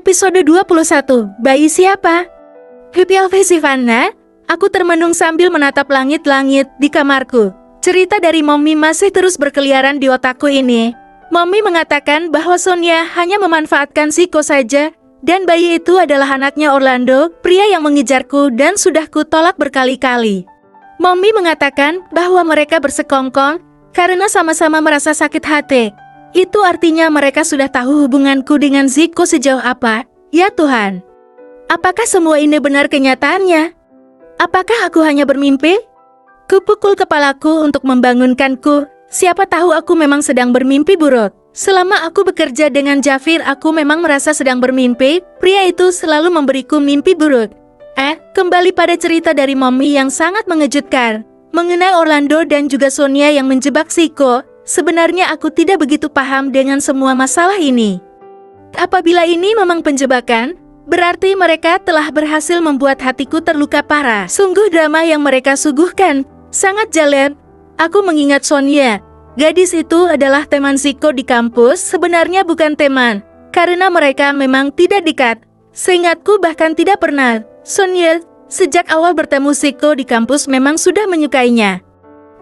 Episode 21, Bayi Siapa? Happy Sivana, aku termenung sambil menatap langit-langit di kamarku. Cerita dari Mommy masih terus berkeliaran di otakku ini. Mommy mengatakan bahwa Sonia hanya memanfaatkan Zico saja, dan bayi itu adalah anaknya Orlando, pria yang mengejarku dan sudah kutolak berkali-kali. Mommy mengatakan bahwa mereka bersekongkol karena sama-sama merasa sakit hati. Itu artinya mereka sudah tahu hubunganku dengan Zico sejauh apa, ya Tuhan. Apakah semua ini benar kenyataannya? Apakah aku hanya bermimpi? Kupukul kepalaku untuk membangunkanku. Siapa tahu aku memang sedang bermimpi buruk. Selama aku bekerja dengan Jafir, aku memang merasa sedang bermimpi. Pria itu selalu memberiku mimpi buruk. Kembali pada cerita dari Mommy yang sangat mengejutkan. Mengenai Orlando dan juga Sonia yang menjebak Zico, sebenarnya aku tidak begitu paham dengan semua masalah ini. Apabila ini memang penjebakan, berarti mereka telah berhasil membuat hatiku terluka parah. Sungguh drama yang mereka suguhkan, sangat jalan. Aku mengingat Sonia. Gadis itu adalah teman Zico di kampus, sebenarnya bukan teman, karena mereka memang tidak dekat. Seingatku bahkan tidak pernah. Sonia, sejak awal bertemu Zico di kampus memang sudah menyukainya.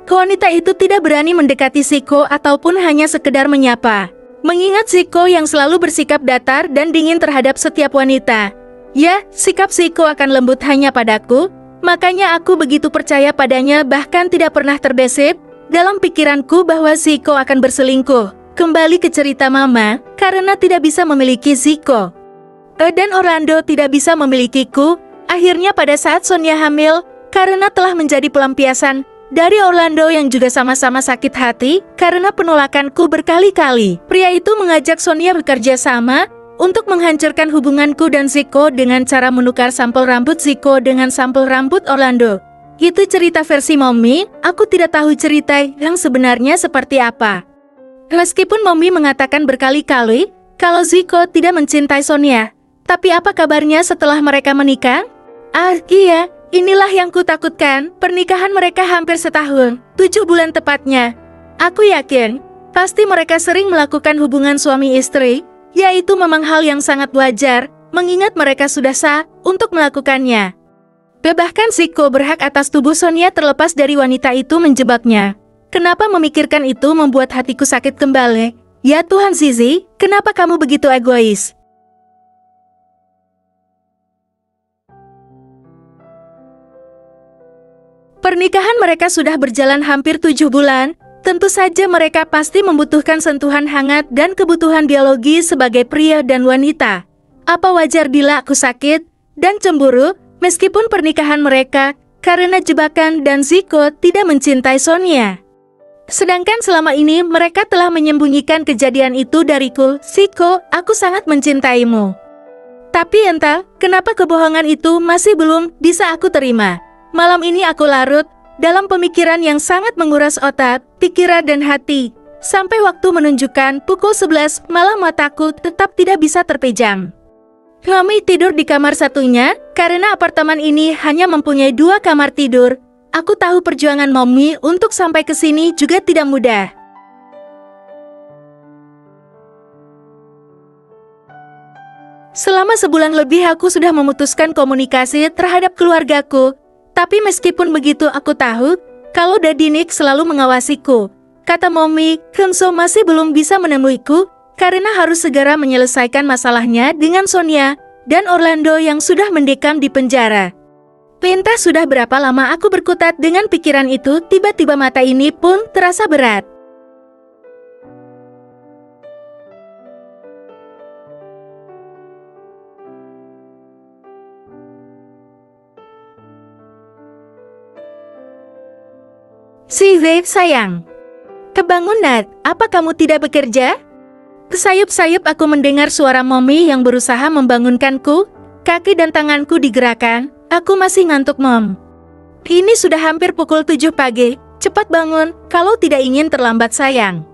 Wanita itu tidak berani mendekati Zico ataupun hanya sekedar menyapa. Mengingat Zico yang selalu bersikap datar dan dingin terhadap setiap wanita. Ya, sikap Zico akan lembut hanya padaku, makanya aku begitu percaya padanya bahkan tidak pernah terbesit dalam pikiranku bahwa Zico akan berselingkuh. Kembali ke cerita Mama, karena tidak bisa memiliki Zico. Dan Orlando tidak bisa memilikiku, akhirnya pada saat Sonia hamil, karena telah menjadi pelampiasan dari Orlando yang juga sama-sama sakit hati karena penolakanku berkali-kali. Pria itu mengajak Sonia bekerja sama untuk menghancurkan hubunganku dan Zico dengan cara menukar sampel rambut Zico dengan sampel rambut Orlando. Itu cerita versi Mommy, aku tidak tahu cerita yang sebenarnya seperti apa. Meskipun Mommy mengatakan berkali-kali kalau Zico tidak mencintai Sonia, tapi apa kabarnya setelah mereka menikah? Iya. Inilah yang kutakutkan, pernikahan mereka hampir setahun, 7 bulan tepatnya. Aku yakin, pasti mereka sering melakukan hubungan suami istri, yaitu memang hal yang sangat wajar, mengingat mereka sudah sah untuk melakukannya. Bahkan Zico berhak atas tubuh Sonia terlepas dari wanita itu menjebaknya. Kenapa memikirkan itu membuat hatiku sakit kembali? Ya Tuhan Zizi, kenapa kamu begitu egois? Pernikahan mereka sudah berjalan hampir 7 bulan, tentu saja mereka pasti membutuhkan sentuhan hangat dan kebutuhan biologi sebagai pria dan wanita. Apa wajar bila aku sakit dan cemburu meskipun pernikahan mereka karena jebakan dan Zico tidak mencintai Sonia? Sedangkan selama ini mereka telah menyembunyikan kejadian itu dariku. Zico, aku sangat mencintaimu. Tapi entah kenapa kebohongan itu masih belum bisa aku terima. Malam ini aku larut dalam pemikiran yang sangat menguras otak, pikiran dan hati. Sampai waktu menunjukkan pukul 11 malam mataku tetap tidak bisa terpejam. Kami tidur di kamar satunya, karena apartemen ini hanya mempunyai 2 kamar tidur. Aku tahu perjuangan Mommy untuk sampai ke sini juga tidak mudah. Selama sebulan lebih aku sudah memutuskan komunikasi terhadap keluargaku. Tapi meskipun begitu aku tahu kalau Daddy Nick selalu mengawasiku. Kata Mommy, Kenzo masih belum bisa menemuiku karena harus segera menyelesaikan masalahnya dengan Sonia dan Orlando yang sudah mendekam di penjara. Entah sudah berapa lama aku berkutat dengan pikiran itu, tiba-tiba mata ini pun terasa berat. Sayang. Kebangun Nat, apa kamu tidak bekerja? Kesayup-sayup aku mendengar suara Mommy yang berusaha membangunkanku. Kaki dan tanganku digerakkan. Aku masih ngantuk, Mom. Ini sudah hampir pukul 7 pagi. Cepat bangun, kalau tidak ingin terlambat sayang.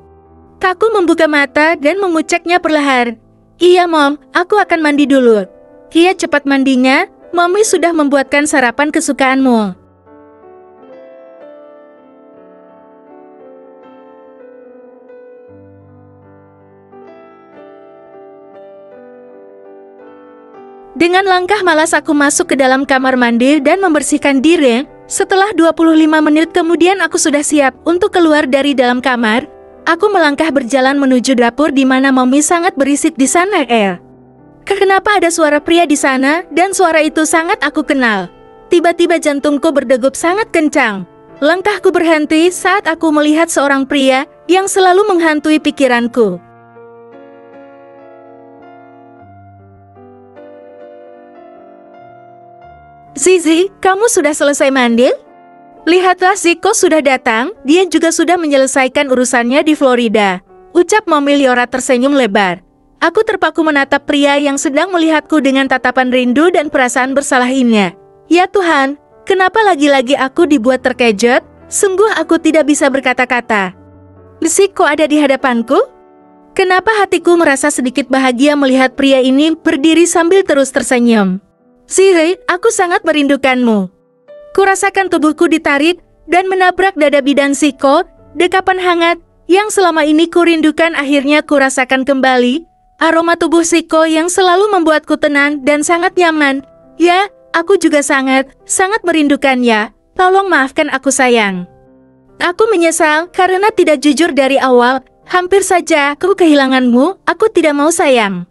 Aku membuka mata dan menguceknya perlahan. Iya, Mom, aku akan mandi dulu. Iya, cepat mandinya. Mommy sudah membuatkan sarapan kesukaanmu. Dengan langkah malas aku masuk ke dalam kamar mandi dan membersihkan diri. Setelah 25 menit kemudian aku sudah siap untuk keluar dari dalam kamar. Aku melangkah berjalan menuju dapur di mana Mommy sangat berisik di sana. Kenapa ada suara pria di sana dan suara itu sangat aku kenal. Tiba-tiba jantungku berdegup sangat kencang. Langkahku berhenti saat aku melihat seorang pria yang selalu menghantui pikiranku. Zizi, kamu sudah selesai mandi? Lihatlah, Zico sudah datang, dia juga sudah menyelesaikan urusannya di Florida. Ucap Mommy Liora tersenyum lebar. Aku terpaku menatap pria yang sedang melihatku dengan tatapan rindu dan perasaan bersalah ini. Ya Tuhan, kenapa lagi-lagi aku dibuat terkejut? Sungguh aku tidak bisa berkata-kata. Zico ada di hadapanku? Kenapa hatiku merasa sedikit bahagia melihat pria ini berdiri sambil terus tersenyum? Zizi, aku sangat merindukanmu. Kurasakan tubuhku ditarik dan menabrak dada bidan Zico. Dekapan hangat yang selama ini kurindukan akhirnya kurasakan kembali. Aroma tubuh Zico yang selalu membuatku tenang dan sangat nyaman. Ya, aku juga sangat merindukannya. Tolong maafkan aku sayang. Aku menyesal karena tidak jujur dari awal. Hampir saja aku kehilanganmu. Aku tidak mau sayang.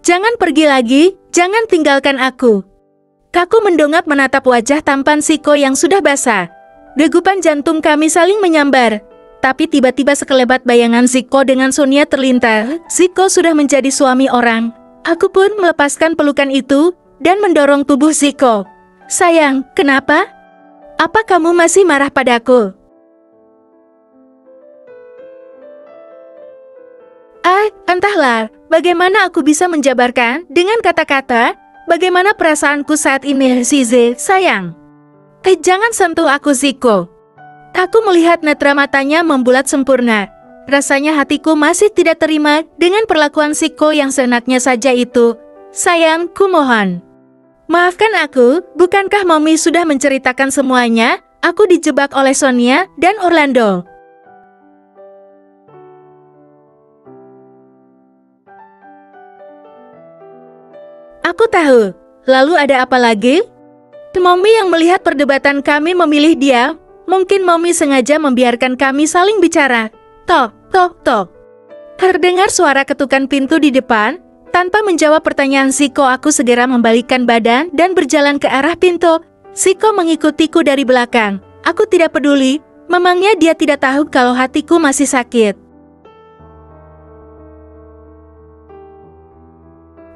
Jangan pergi lagi, jangan tinggalkan aku. Kaku mendongak menatap wajah tampan Zico yang sudah basah. Degupan jantung kami saling menyambar. Tapi tiba-tiba sekelebat bayangan Zico dengan Sonia terlintas. Zico sudah menjadi suami orang. Aku pun melepaskan pelukan itu dan mendorong tubuh Zico. Sayang, kenapa? Apa kamu masih marah padaku? Entahlah, bagaimana aku bisa menjabarkan dengan kata-kata bagaimana perasaanku saat ini, Zizi, sayang. Jangan sentuh aku, Zico. Aku melihat netra matanya membulat sempurna. Rasanya hatiku masih tidak terima dengan perlakuan Zico yang seenaknya saja itu. Sayang, kumohon. Maafkan aku, bukankah Mommy sudah menceritakan semuanya? Aku dijebak oleh Sonia dan Orlando. Aku tahu. Lalu ada apa lagi? Mommy yang melihat perdebatan kami memilih dia. Mungkin Mommy sengaja membiarkan kami saling bicara. Tok, tok, tok. Terdengar suara ketukan pintu di depan. Tanpa menjawab pertanyaan Zico, aku segera membalikkan badan dan berjalan ke arah pintu. Zico mengikutiku dari belakang. Aku tidak peduli. Memangnya dia tidak tahu kalau hatiku masih sakit.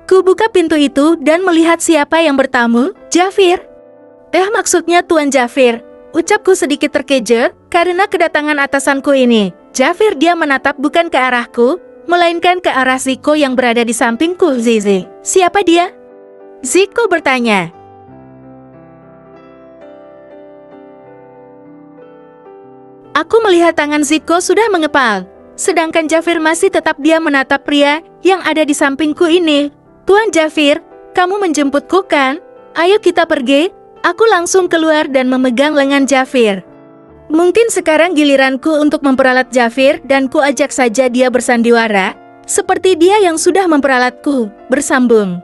Ku buka pintu itu dan melihat siapa yang bertamu, Jafir. Maksudnya Tuan Jafir. Ucapku sedikit terkejut karena kedatangan atasanku ini. Jafir dia menatap bukan ke arahku, melainkan ke arah Zico yang berada di sampingku. Zizi, siapa dia? Zico bertanya. Aku melihat tangan Zico sudah mengepal, sedangkan Jafir masih tetap diam menatap pria yang ada di sampingku ini. Tuan Jafir, kamu menjemputku kan? Ayo kita pergi. Aku langsung keluar dan memegang lengan Jafir. Mungkin sekarang giliranku untuk memperalat Jafir dan ku ajak saja dia bersandiwara, seperti dia yang sudah memperalatku. Bersambung.